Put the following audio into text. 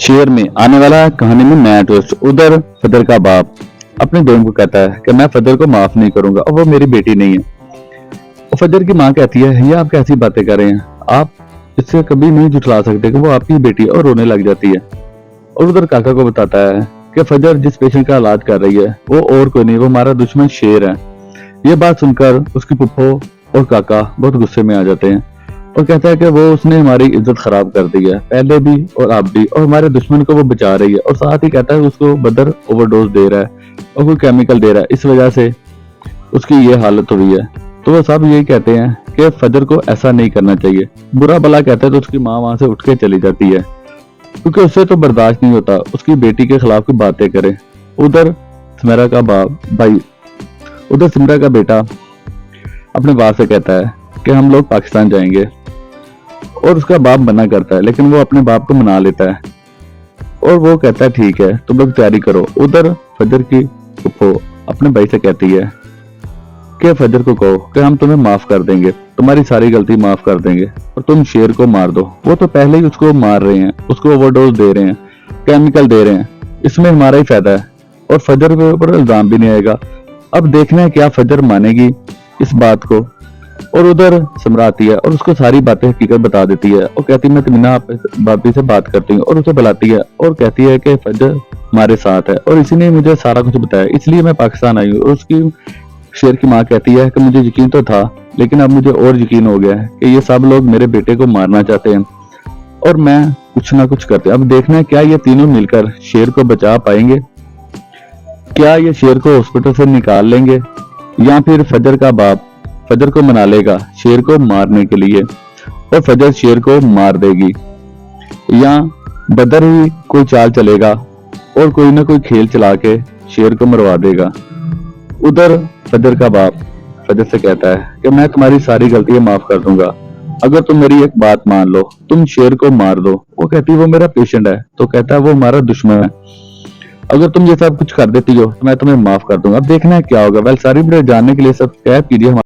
शेर में आने वाला कहानी में नया ट्विस्ट। उधर फदर का बाप अपने बेगम को कहता है कि मैं फदर को माफ नहीं करूंगा और वो मेरी बेटी नहीं है। और फदर की माँ कहती है ये आप कैसी बातें कर रहे हैं, आप इससे कभी नहीं झुठला सकते कि वो आपकी बेटी है, और रोने लग जाती है। और उधर काका को बताता है कि फजर जिस पेशेंट का इलाज कर रही है वो और कोई नहीं, वो हमारा दुश्मन शेर है। ये बात सुनकर उसकी पुप्पो और काका बहुत गुस्से में आ जाते हैं और कहता है कि वो उसने हमारी इज्जत खराब कर दी है, पहले भी और अब भी, और हमारे दुश्मन को वो बचा रही है। और साथ ही कहता है उसको बदर ओवरडोज दे रहा है और कोई केमिकल दे रहा है, इस वजह से उसकी ये हालत हुई है। तो वो सब यही कहते हैं कि फजर को ऐसा नहीं करना चाहिए। बुरा भला कहता है तो उसकी माँ वहां से उठ के चली जाती है, क्योंकि उससे तो बर्दाश्त नहीं होता उसकी बेटी के खिलाफ कोई बातें करे। उधर सिमरा का बेटा अपने बाप से कहता है कि हम लोग पाकिस्तान जाएंगे, और उसका बाप मना करता है, लेकिन वो अपने बाप को मना लेता है और वो कहता है ठीक है तुम लोग तैयारी करो। उधर फजर की फुप्पो अपने भाई से कहती है कि फजर को कहो कि हम तुम्हें माफ कर देंगे, तुम्हारी सारी गलती माफ कर देंगे, और तुम शेर को मार दो। वो तो पहले ही उसको मार रहे हैं, उसको ओवरडोज दे रहे हैं, केमिकल दे रहे हैं, इसमें हमारा ही फायदा है और फजर के ऊपर इल्जाम भी नहीं आएगा। अब देखना है क्या फजर मानेगी इस बात को। और उधर सिमरा आती है और उसको सारी बातें हकीकत बता देती है और कहती है मैं तमीना भाभी से बात करती हूँ, और उसे बुलाती है और कहती है कि फजर हमारे साथ है और इसी ने मुझे सारा कुछ बताया, इसलिए मैं पाकिस्तान आई हूँ। और उसकी शेर की माँ कहती है कि मुझे यकीन तो था, लेकिन अब मुझे और यकीन हो गया है कि ये सब लोग मेरे बेटे को मारना चाहते हैं और मैं कुछ ना कुछ करते। अब देखना है क्या ये तीनों मिलकर शेर को बचा पाएंगे, क्या ये शेर को हॉस्पिटल से निकाल लेंगे, या फिर फजर का बाप फजर को मना लेगा शेर को मारने के लिए और फजर शेर को मार देगी, या बदर ही कोई चाल चलेगा और कोई ना कोई खेल चला के शेर को मरवा देगा। उधर फजर का बाप फजर से कहता है कि मैं तुम्हारी सारी गलतियां माफ कर दूंगा अगर तुम मेरी एक बात मान लो, तुम शेर को मार दो। वो कहती है वो मेरा पेशेंट है, तो कहता है वो हमारा दुश्मन है, अगर तुम ये सब कुछ कर देती हो तो मैं तुम्हें माफ कर दूंगा। अब देखना है क्या होगा। वेल सारी वीडियो जानने के लिए सब्सक्राइब कीजिए।